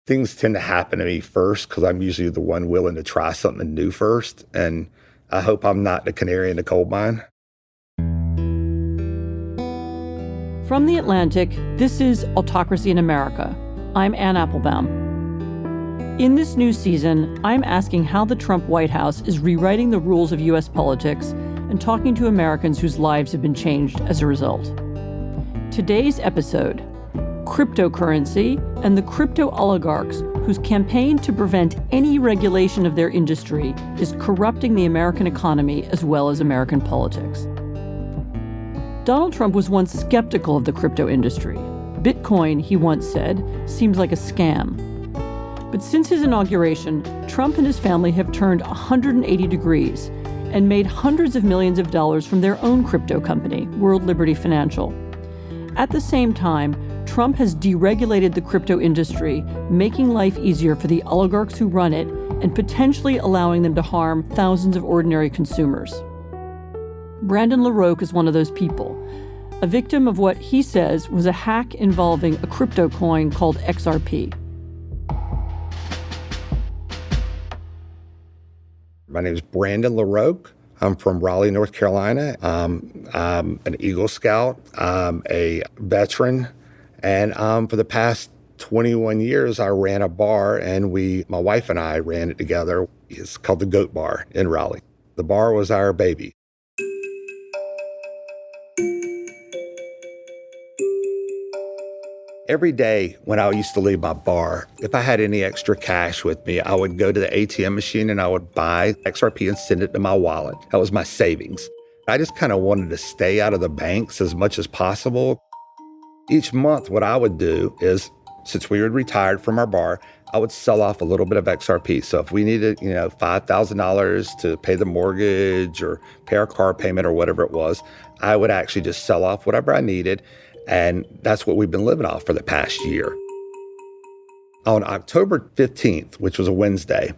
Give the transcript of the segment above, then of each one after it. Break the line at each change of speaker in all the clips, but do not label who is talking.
Things tend to happen to me first because I'm usually the one willing to try something new first. And I hope I'm not the canary in the coal mine.
From The Atlantic, this is Autocracy in America. I'm Anne Applebaum. In this new season, I'm asking how the Trump White House is rewriting the rules of U.S. politics and talking to Americans whose lives have been changed as a result. Today's episode: cryptocurrency and the crypto oligarchs whose campaign to prevent any regulation of their industry is corrupting the American economy as well as American politics. Donald Trump was once skeptical of the crypto industry. Bitcoin, he once said, seems like a scam. But since his inauguration, Trump and his family have turned 180 degrees and made hundreds of millions of dollars from their own crypto company, World Liberty Financial. At the same time, Trump has deregulated the crypto industry, making life easier for the oligarchs who run it and potentially allowing them to harm thousands of ordinary consumers. Brandon LaRoque is one of those people, a victim of what he says was a hack involving a crypto coin called XRP.
My name is Brandon LaRoque. I'm from Raleigh, North Carolina. I'm an Eagle Scout. I'm a veteran. And for the past 21 years, I ran a bar, and my wife and I ran it together. It's called the Goat Bar in Raleigh. The bar was our baby. Every day when I used to leave my bar, if I had any extra cash with me, I would go to the ATM machine and I would buy XRP and send it to my wallet. That was my savings. I just kind of wanted to stay out of the banks as much as possible. Each month, what I would do is, since we had retired from our bar, I would sell off a little bit of XRP. So if we needed, $5,000 to pay the mortgage or pay our car payment or whatever it was, I would actually just sell off whatever I needed. And that's what we've been living off for the past year. On October 15th, which was a Wednesday,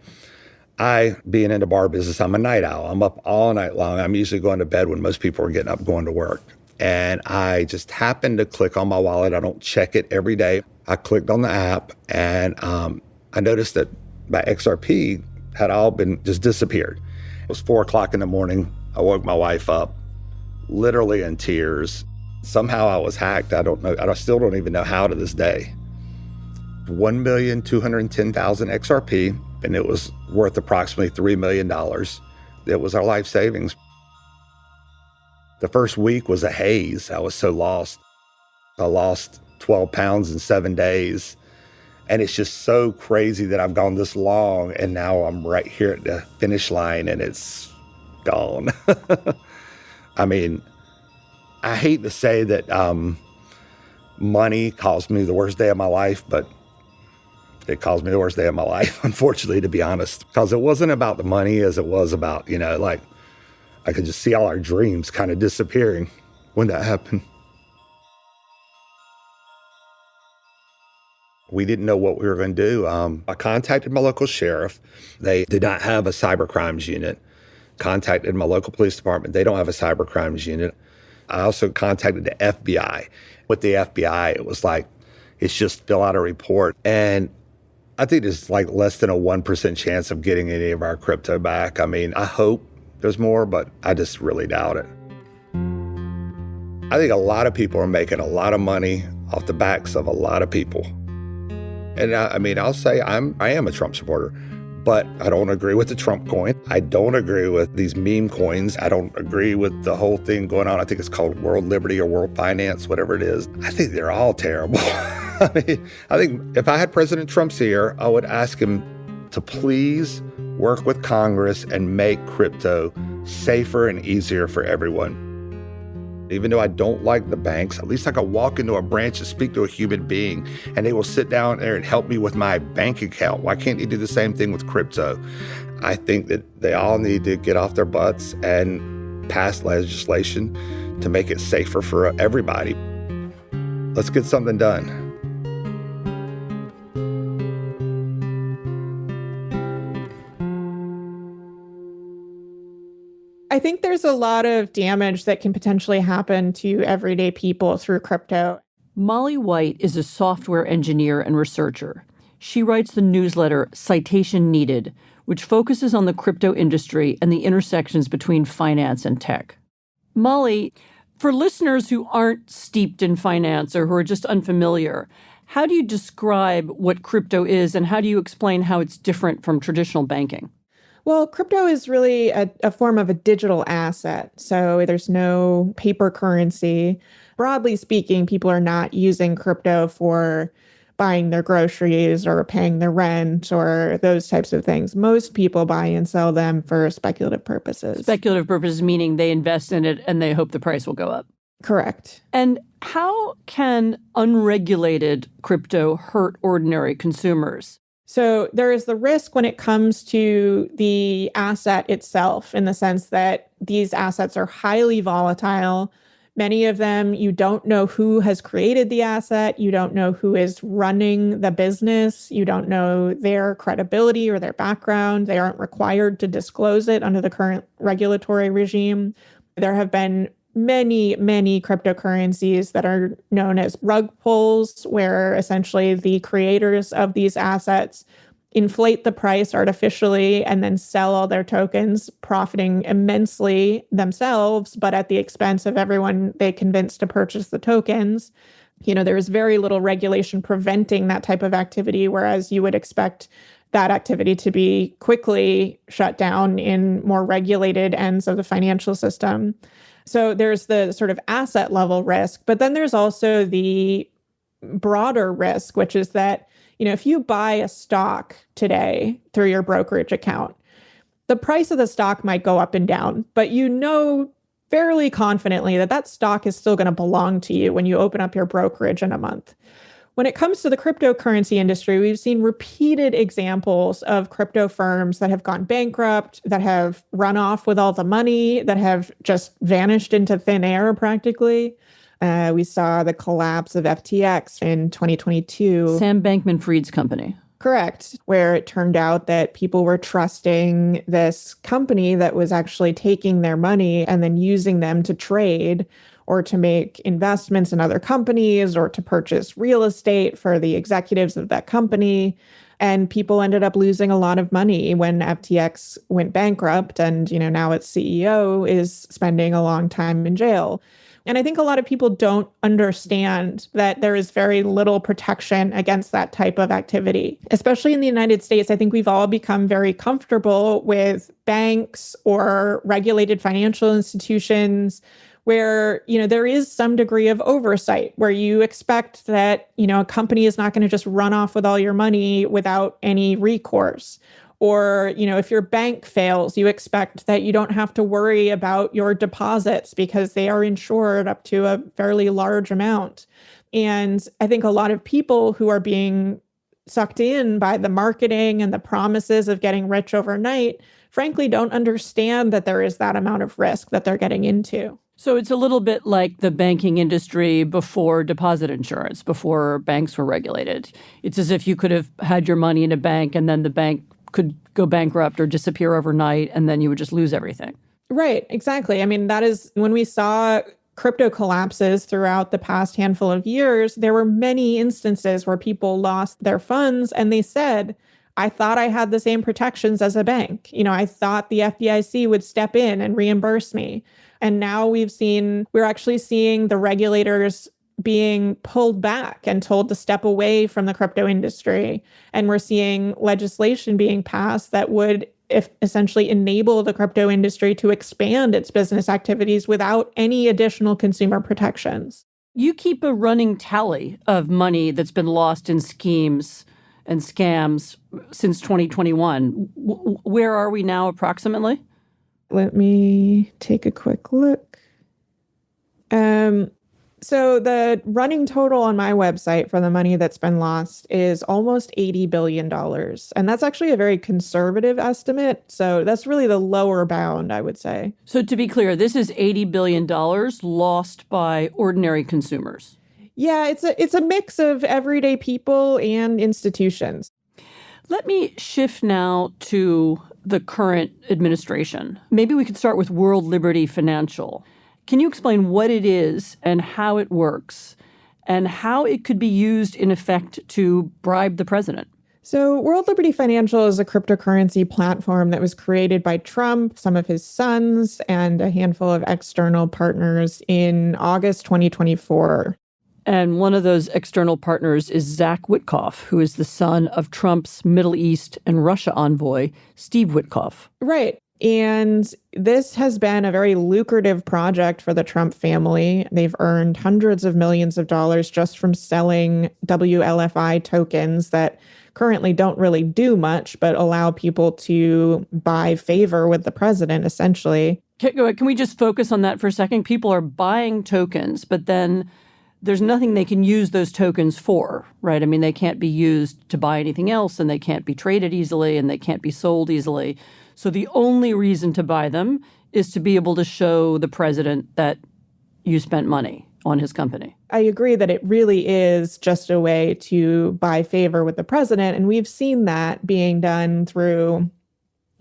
I, being in the bar business, I'm a night owl. I'm up all night long. I'm usually going to bed when most people are getting up going to work. And I just happened to click on my wallet. I don't check it every day. I clicked on the app, and I noticed that my XRP had all been just disappeared. It was 4 o'clock in the morning. I woke my wife up, literally in tears. Somehow I was hacked. I don't know. I still don't even know how to this day. 1,210,000 XRP, and it was worth approximately $3 million. It was our life savings. The first week was a haze. I was so lost. I lost 12 pounds in 7 days. And it's just so crazy that I've gone this long, and now I'm right here at the finish line, and it's gone. I mean, I hate to say that money caused me the worst day of my life, but it caused me the worst day of my life, unfortunately, to be honest. Because it wasn't about the money as it was about, I could just see all our dreams kind of disappearing when that happened. We didn't know what we were going to do. I contacted my local sheriff. They did not have a cyber crimes unit. Contacted my local police department. They don't have a cyber crimes unit. I also contacted the FBI. With the FBI, it was like, it's just fill out a report. And I think there's like less than a 1% chance of getting any of our crypto back. I mean, I hope there's more, but I just really doubt it. I think a lot of people are making a lot of money off the backs of a lot of people. And I'll say I am a Trump supporter, but I don't agree with the Trump coin. I don't agree with these meme coins. I don't agree with the whole thing going on. I think it's called World Liberty or World Finance, whatever it is. I think they're all terrible. I think if I had President Trump's ear, I would ask him to please work with Congress and make crypto safer and easier for everyone. Even though I don't like the banks, at least I can walk into a branch and speak to a human being, and they will sit down there and help me with my bank account. Why can't they do the same thing with crypto? I think that they all need to get off their butts and pass legislation to make it safer for everybody. Let's get something done.
I think there's a lot of damage that can potentially happen to everyday people through crypto.
Molly White is a software engineer and researcher. She writes the newsletter Citation Needed, which focuses on the crypto industry and the intersections between finance and tech. Molly, for listeners who aren't steeped in finance or who are just unfamiliar, how do you describe what crypto is and how do you explain how it's different from traditional banking?
Well, crypto is really a form of a digital asset. So there's no paper currency. Broadly speaking, people are not using crypto for buying their groceries or paying their rent or those types of things. Most people buy and sell them for speculative purposes.
Speculative purposes meaning they invest in it and they hope the price will go up.
Correct.
And how can unregulated crypto hurt ordinary consumers?
So there is the risk when it comes to the asset itself, in the sense that these assets are highly volatile. Many of them, you don't know who has created the asset. You don't know who is running the business. You don't know their credibility or their background. They aren't required to disclose it under the current regulatory regime. There have been many, many cryptocurrencies that are known as rug pulls, where essentially the creators of these assets inflate the price artificially and then sell all their tokens, profiting immensely themselves, but at the expense of everyone they convinced to purchase the tokens. There is very little regulation preventing that type of activity, whereas you would expect that activity to be quickly shut down in more regulated ends of the financial system. So there's the sort of asset level risk, but then there's also the broader risk, which is that, if you buy a stock today through your brokerage account, the price of the stock might go up and down, but fairly confidently that that stock is still going to belong to you when you open up your brokerage in a month. When it comes to the cryptocurrency industry, we've seen repeated examples of crypto firms that have gone bankrupt, that have run off with all the money, that have just vanished into thin air practically. We saw the collapse of FTX in 2022.
Sam Bankman-Fried's company.
Correct, where it turned out that people were trusting this company that was actually taking their money and then using them to trade or to make investments in other companies or to purchase real estate for the executives of that company. And people ended up losing a lot of money when FTX went bankrupt. And, now its CEO is spending a long time in jail. And I think a lot of people don't understand that there is very little protection against that type of activity. Especially in the United States, I think we've all become very comfortable with banks or regulated financial institutions where, there is some degree of oversight, where you expect that, a company is not going to just run off with all your money without any recourse. Or, if your bank fails, you expect that you don't have to worry about your deposits because they are insured up to a fairly large amount. And I think a lot of people who are being sucked in by the marketing and the promises of getting rich overnight, frankly, don't understand that there is that amount of risk that they're getting into.
So it's a little bit like the banking industry before deposit insurance, before banks were regulated. It's as if you could have had your money in a bank and then the bank could go bankrupt or disappear overnight, and then you would just lose everything.
Right, exactly. I mean, that is when we saw crypto collapses throughout the past handful of years, there were many instances where people lost their funds and they said, I thought I had the same protections as a bank. I thought the FDIC would step in and reimburse me. And now we're actually seeing the regulators being pulled back and told to step away from the crypto industry. And we're seeing legislation being passed that would essentially enable the crypto industry to expand its business activities without any additional consumer protections.
You keep a running tally of money that's been lost in schemes and scams since 2021. Where are we now approximately?
Let me take a quick look. So the running total on my website for the money that's been lost is almost $80 billion. And that's actually a very conservative estimate. So that's really the lower bound, I would say.
So to be clear, this is $80 billion lost by ordinary consumers.
Yeah, it's a mix of everyday people and institutions.
Let me shift now to the current administration. Maybe we could start with World Liberty Financial. Can you explain what it is and how it works and how it could be used in effect to bribe the president?
So, World Liberty Financial is a cryptocurrency platform that was created by Trump, some of his sons, and a handful of external partners in August 2024.
And one of those external partners is Zach Witkoff, who is the son of Trump's Middle East and Russia envoy, Steve Witkoff.
Right. And this has been a very lucrative project for the Trump family. They've earned hundreds of millions of dollars just from selling WLFI tokens that currently don't really do much, but allow people to buy favor with the president, essentially.
Can we just focus on that for a second? People are buying tokens, but then there's nothing they can use those tokens for, right? I mean, they can't be used to buy anything else, and they can't be traded easily, and they can't be sold easily. So the only reason to buy them is to be able to show the president that you spent money on his company.
I agree that it really is just a way to buy favor with the president. And we've seen that being done through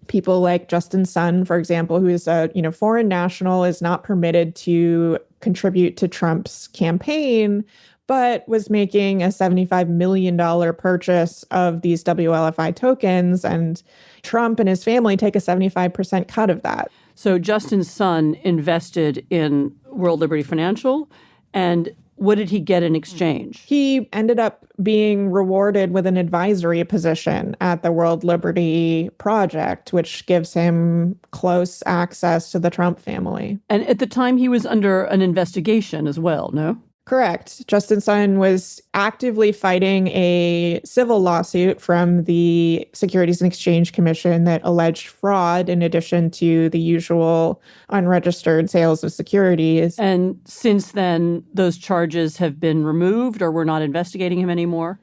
people like Justin Sun, for example, who is a foreign national, is not permitted to contribute to Trump's campaign, but was making a $75 million purchase of these WLFI tokens. And Trump and his family take a 75% cut of that.
So Justin's son invested in World Liberty Financial. And what did he get in exchange?
He ended up being rewarded with an advisory position at the World Liberty Project, which gives him close access to the Trump family.
And at the time, he was under an investigation as well, no?
Correct. Justin Sun was actively fighting a civil lawsuit from the Securities and Exchange Commission that alleged fraud in addition to the usual unregistered sales of securities.
And since then, those charges have been removed, or we're not investigating him anymore?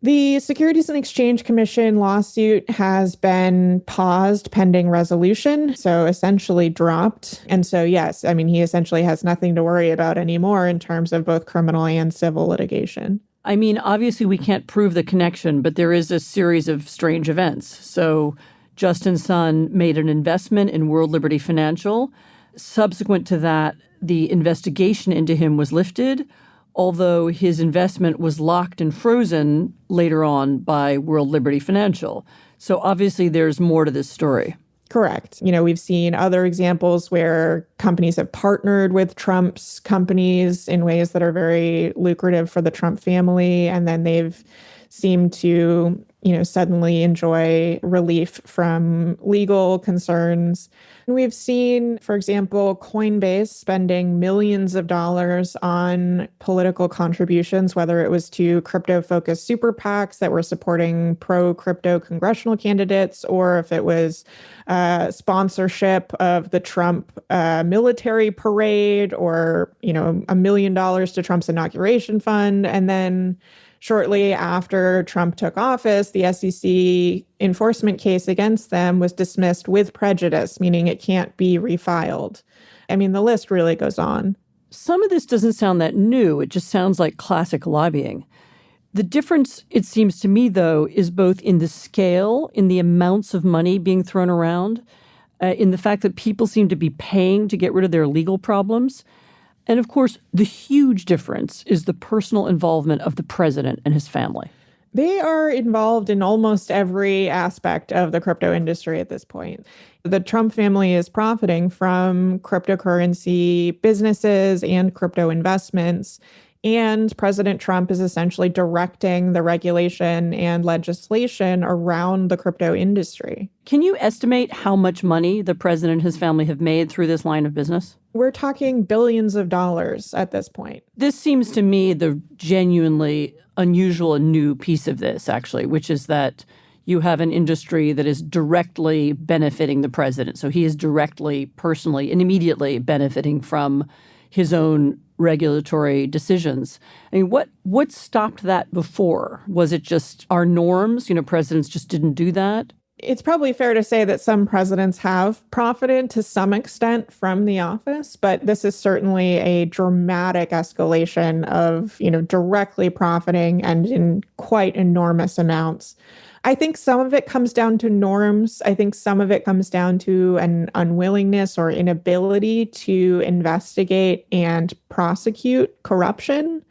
The Securities and Exchange Commission lawsuit has been paused pending resolution, so essentially dropped. And so, yes, I mean, he essentially has nothing to worry about anymore in terms of both criminal and civil litigation.
I mean, obviously, we can't prove the connection, but there is a series of strange events. So Justin Sun made an investment in World Liberty Financial. Subsequent to that, the investigation into him was lifted, although his investment was locked and frozen later on by World Liberty Financial. So obviously there's more to this story.
Correct. We've seen other examples where companies have partnered with Trump's companies in ways that are very lucrative for the Trump family, and then they've seemed to, suddenly enjoy relief from legal concerns. We've seen, for example, Coinbase spending millions of dollars on political contributions, whether it was to crypto-focused super PACs that were supporting pro-crypto congressional candidates, or if it was sponsorship of the Trump military parade, or, $1 million to Trump's inauguration fund. And then shortly after Trump took office, the SEC enforcement case against them was dismissed with prejudice, meaning it can't be refiled. I mean, the list really goes on.
Some of this doesn't sound that new. It just sounds like classic lobbying. The difference, it seems to me, though, is both in the scale, in the amounts of money being thrown around, in the fact that people seem to be paying to get rid of their legal problems. And of course, the huge difference is the personal involvement of the president and his family.
They are involved in almost every aspect of the crypto industry at this point. The Trump family is profiting from cryptocurrency businesses and crypto investments. And President Trump is essentially directing the regulation and legislation around the crypto industry.
Can you estimate how much money the president and his family have made through this line of business?
We're talking billions of dollars at this point.
This seems to me the genuinely unusual and new piece of this, actually, which is that you have an industry that is directly benefiting the president. So he is directly, personally, and immediately benefiting from his own regulatory decisions. I mean, what stopped that before? Was it just our norms? Presidents just didn't do that?
It's probably fair to say that some presidents have profited to some extent from the office, but this is certainly a dramatic escalation of, directly profiting and in quite enormous amounts. I think some of it comes down to norms. I think some of it comes down to an unwillingness or inability to investigate and prosecute corruption.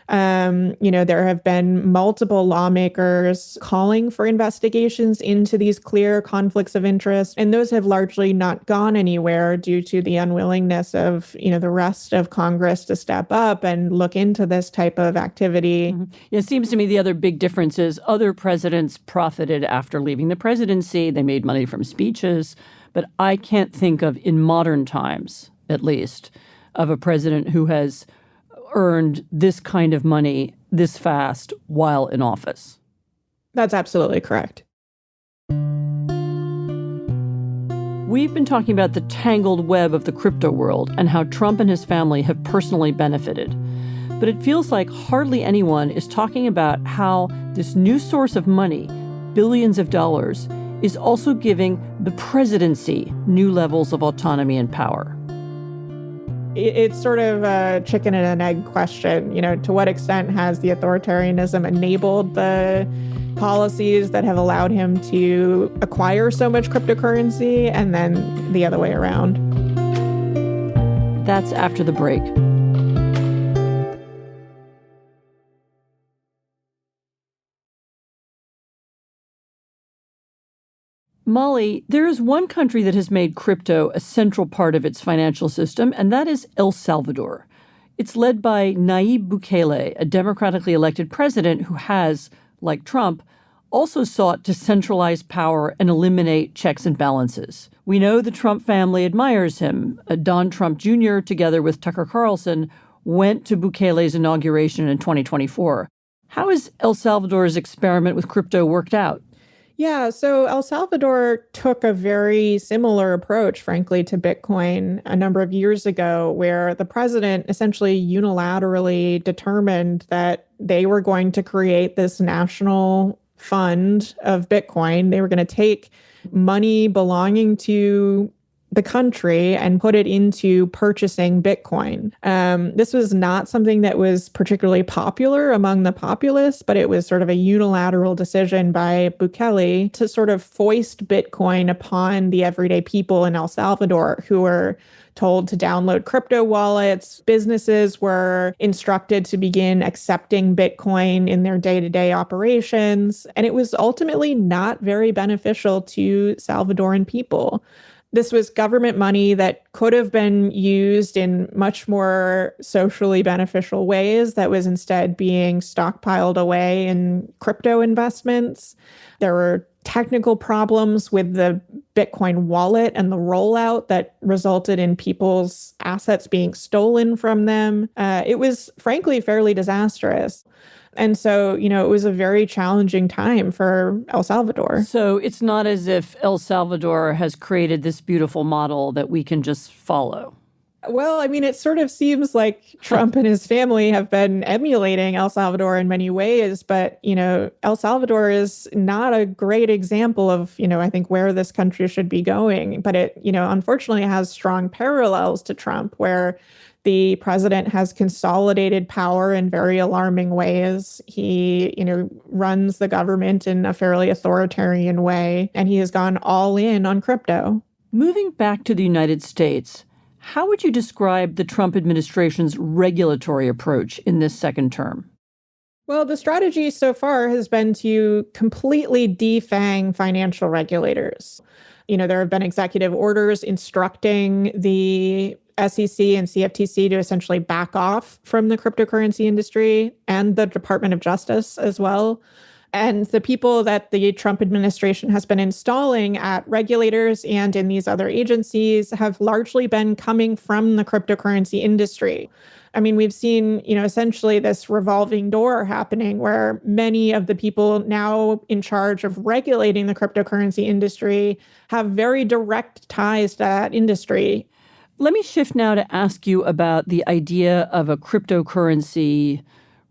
There have been multiple lawmakers calling for investigations into these clear conflicts of interest, and those have largely not gone anywhere due to the unwillingness of, the rest of Congress to step up and look into this type of activity.
Mm-hmm. It seems to me the other big difference is other presidents profited after leaving the presidency. They made money from speeches. But I can't think of, in modern times, at least, of a president who has earned this kind of money this fast while in office.
That's absolutely correct.
We've been talking about the tangled web of the crypto world and how Trump and his family have personally benefited. But it feels like hardly anyone is talking about how this new source of money, billions of dollars, is also giving the presidency new levels of autonomy and power.
It's sort of a chicken and an egg question. To what extent has the authoritarianism enabled the policies that have allowed him to acquire so much cryptocurrency, and then the other way around?
That's after the break. Molly, there is one country that has made crypto a central part of its financial system, and that is El Salvador. It's led by Nayib Bukele, a democratically elected president who has, like Trump, also sought to centralize power and eliminate checks and balances. We know the Trump family admires him. Don Trump Jr., together with Tucker Carlson, went to Bukele's inauguration in 2024. How has El Salvador's experiment with crypto worked out?
Yeah, so El Salvador took a very similar approach, frankly, to Bitcoin a number of years ago, where the president essentially unilaterally determined that they were going to create this national fund of Bitcoin. They were going to take money belonging to the country and put it into purchasing Bitcoin. This was not something that was particularly popular among the populace, but it was sort of a unilateral decision by Bukele to sort of foist Bitcoin upon the everyday people in El Salvador who were told to download crypto wallets. Businesses were instructed to begin accepting Bitcoin in their day-to-day operations. And it was ultimately not very beneficial to Salvadoran people. This was government money that could have been used in much more socially beneficial ways that was instead being stockpiled away in crypto investments. There were technical problems with the Bitcoin wallet and the rollout that resulted in people's assets being stolen from them. It was, frankly, fairly disastrous. And so, it was a very challenging time for El Salvador.
So it's not as if El Salvador has created this beautiful model that we can just follow.
Well, it sort of seems like Trump and his family have been emulating El Salvador in many ways. But, El Salvador is not a great example of, I think where this country should be going. But it, unfortunately has strong parallels to Trump, where the president has consolidated power in very alarming ways. He, runs the government in a fairly authoritarian way, and he has gone all in on crypto.
Moving back to the United States, how would you describe the Trump administration's regulatory approach in this second term?
Well, the strategy so far has been to completely defang financial regulators. There have been executive orders instructing the SEC and CFTC to essentially back off from the cryptocurrency industry and the Department of Justice as well. And the people that the Trump administration has been installing at regulators and in these other agencies have largely been coming from the cryptocurrency industry. We've seen, essentially this revolving door happening where many of the people now in charge of regulating the cryptocurrency industry have very direct ties to that industry.
Let me shift now to ask you about the idea of a cryptocurrency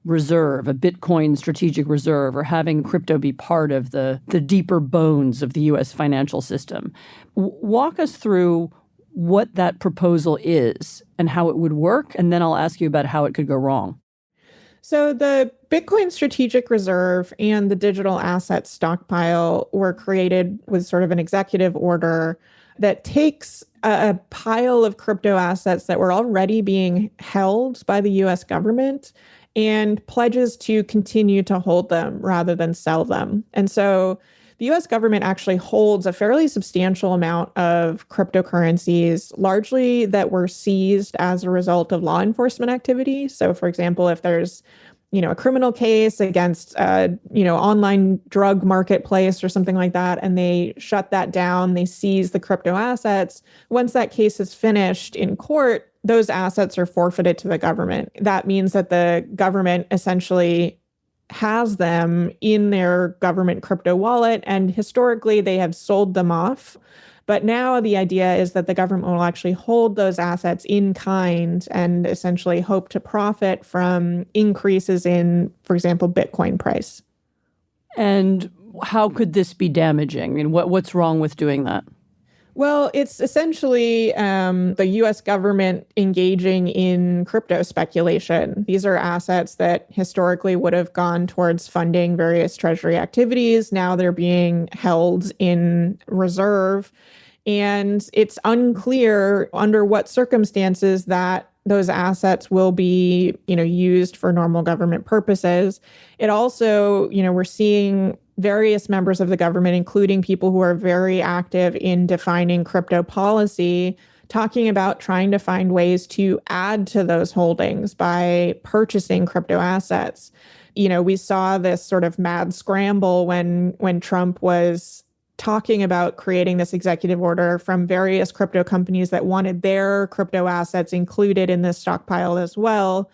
reserve, a Bitcoin strategic reserve, or having crypto be part of the deeper bones of the U.S. financial system. Walk us through what that proposal is and how it would work, and then I'll ask you about how it could go wrong.
So the Bitcoin strategic reserve and the digital asset stockpile were created with sort of an executive order that takes a pile of crypto assets that were already being held by the U.S. government and pledges to continue to hold them rather than sell them. And so the US government actually holds a fairly substantial amount of cryptocurrencies, largely that were seized as a result of law enforcement activity. So, for example, if there's a criminal case against online drug marketplace or something like that, and they shut that down, they seize the crypto assets. Once that case is finished in court, those assets are forfeited to the government. That means that the government essentially has them in their government crypto wallet, and historically they have sold them off. But now the idea is that the government will actually hold those assets in kind and essentially hope to profit from increases in, for example, Bitcoin price.
And how could this be damaging? I mean, what's wrong with doing that?
Well, it's essentially the U.S. government engaging in crypto speculation. These are assets that historically would have gone towards funding various treasury activities. Now they're being held in reserve. And it's unclear under what circumstances that those assets will be, used for normal government purposes. It also, we're seeing various members of the government, including people who are very active in defining crypto policy, talking about trying to find ways to add to those holdings by purchasing crypto assets. We saw this sort of mad scramble when Trump was talking about creating this executive order from various crypto companies that wanted their crypto assets included in this stockpile as well,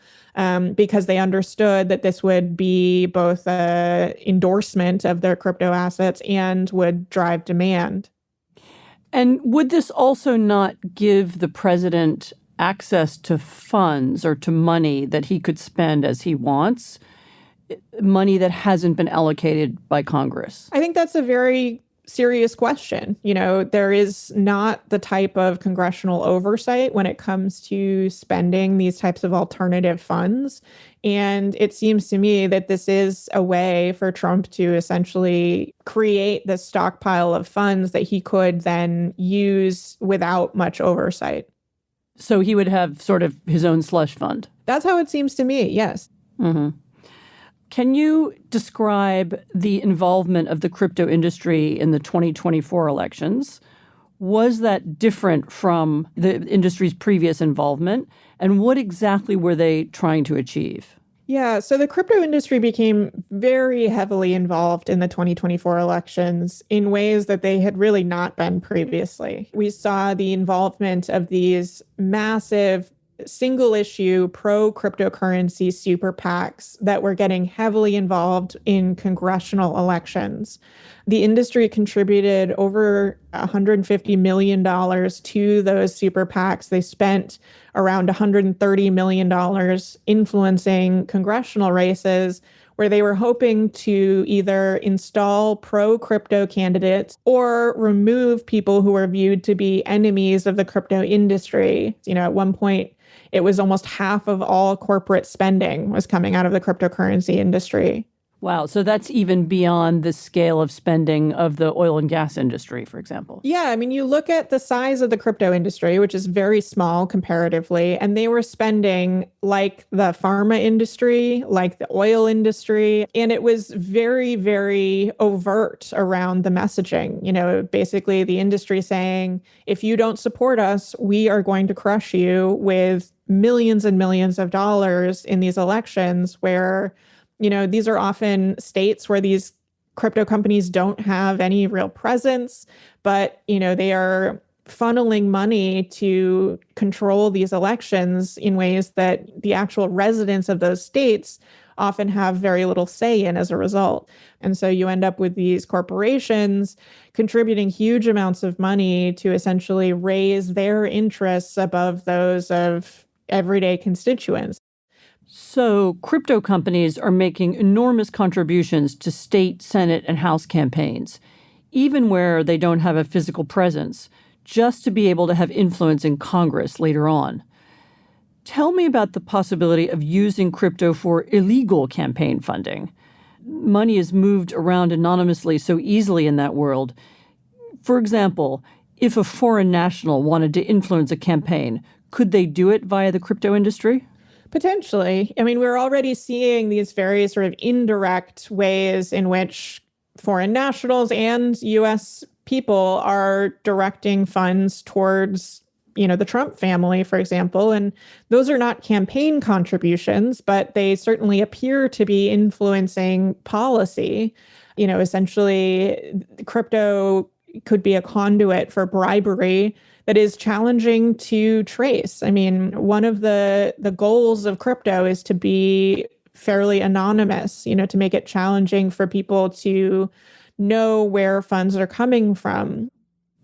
because they understood that this would be both an endorsement of their crypto assets and would drive demand.
And would this also not give the president access to funds or to money that he could spend as he wants, money that hasn't been allocated by Congress?
I think that's a very serious question. There is not the type of congressional oversight when it comes to spending these types of alternative funds. And it seems to me that this is a way for Trump to essentially create this stockpile of funds that he could then use without much oversight.
So he would have sort of his own slush fund.
That's how it seems to me, yes.
Mm-hmm. Can you describe the involvement of the crypto industry in the 2024 elections? Was that different from the industry's previous involvement? And what exactly were they trying to achieve?
Yeah, so the crypto industry became very heavily involved in the 2024 elections in ways that they had really not been previously. We saw the involvement of these massive single issue pro cryptocurrency super PACs that were getting heavily involved in congressional elections. The industry contributed over $150 million to those super PACs. They spent around $130 million influencing congressional races where they were hoping to either install pro-crypto candidates or remove people who were viewed to be enemies of the crypto industry. At one point, it was almost half of all corporate spending was coming out of the cryptocurrency industry.
Wow. So that's even beyond the scale of spending of the oil and gas industry, for example.
Yeah. I mean, you look at the size of the crypto industry, which is very small comparatively, and they were spending like the pharma industry, like the oil industry. And it was very, very overt around the messaging. Basically the industry saying, if you don't support us, we are going to crush you with millions and millions of dollars in these elections where these are often states where these crypto companies don't have any real presence, but, they are funneling money to control these elections in ways that the actual residents of those states often have very little say in as a result. And so you end up with these corporations contributing huge amounts of money to essentially raise their interests above those of everyday constituents.
So crypto companies are making enormous contributions to state, Senate, and House campaigns, even where they don't have a physical presence, just to be able to have influence in Congress later on. Tell me about the possibility of using crypto for illegal campaign funding. Money is moved around anonymously so easily in that world. For example, if a foreign national wanted to influence a campaign, could they do it via the crypto industry?
Potentially. I mean, we're already seeing these very sort of indirect ways in which foreign nationals and US people are directing funds towards, the Trump family, for example. And those are not campaign contributions, but they certainly appear to be influencing policy. Essentially, crypto could be a conduit for bribery that is challenging to trace. I mean, one of the goals of crypto is to be fairly anonymous, to make it challenging for people to know where funds are coming from.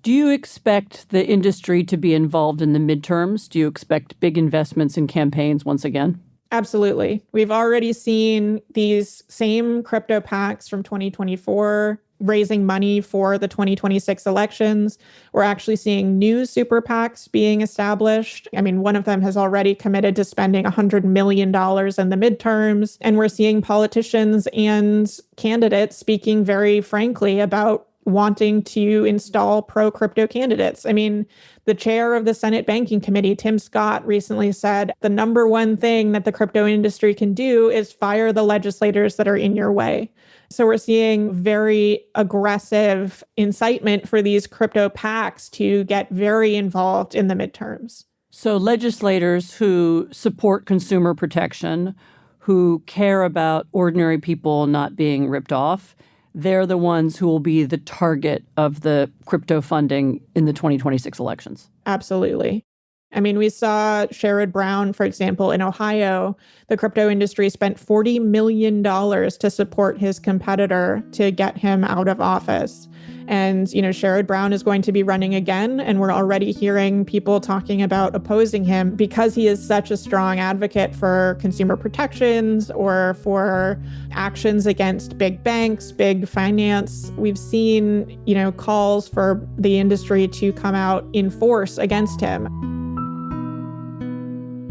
Do you expect the industry to be involved in the midterms? Do you expect big investments in campaigns once again?
Absolutely. We've already seen these same crypto PACs from 2024 raising money for the 2026 elections. We're actually seeing new super PACs being established. I mean, one of them has already committed to spending $100 million in the midterms. And we're seeing politicians and candidates speaking very frankly about wanting to install pro-crypto candidates. I mean, the chair of the Senate Banking Committee, Tim Scott, recently said the number one thing that the crypto industry can do is fire the legislators that are in your way. So we're seeing very aggressive incitement for these crypto PACs to get very involved in the midterms.
So legislators who support consumer protection, who care about ordinary people not being ripped off, they're the ones who will be the target of the crypto funding in the 2026 elections.
Absolutely. I mean, we saw Sherrod Brown, for example, in Ohio. The crypto industry spent $40 million to support his competitor to get him out of office. And, Sherrod Brown is going to be running again. And we're already hearing people talking about opposing him because he is such a strong advocate for consumer protections or for actions against big banks, big finance. We've seen, calls for the industry to come out in force against him.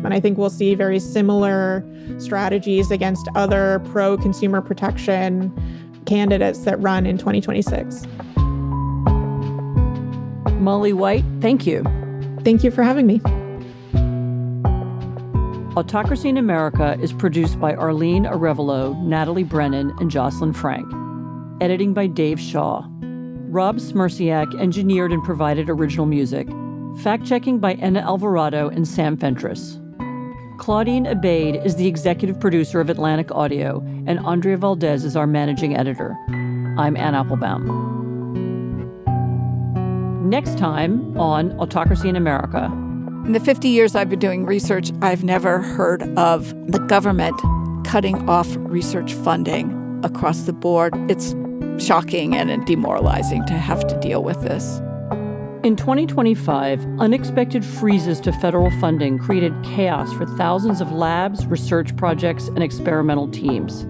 And I think we'll see very similar strategies against other pro-consumer protection candidates that run in 2026.
Molly White, thank you.
Thank you for having me.
Autocracy in America is produced by Arlene Arevalo, Natalie Brennan, and Jocelyn Frank. Editing by Dave Shaw. Rob Smirciak engineered and provided original music. Fact-checking by Anna Alvarado and Sam Fentress. Claudine Abaid is the executive producer of Atlantic Audio, and Andrea Valdez is our managing editor. I'm Anne Applebaum. Next time on Autocracy in America.
In the 50 years I've been doing research, I've never heard of the government cutting off research funding across the board. It's shocking and demoralizing to have to deal with this.
In 2025, unexpected freezes to federal funding created chaos for thousands of labs, research projects, and experimental teams.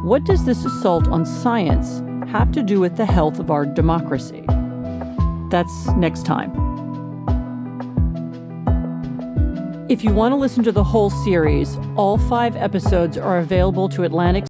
What does this assault on science have to do with the health of our democracy? That's next time. If you want to listen to the whole series, all 5 episodes are available to Atlantic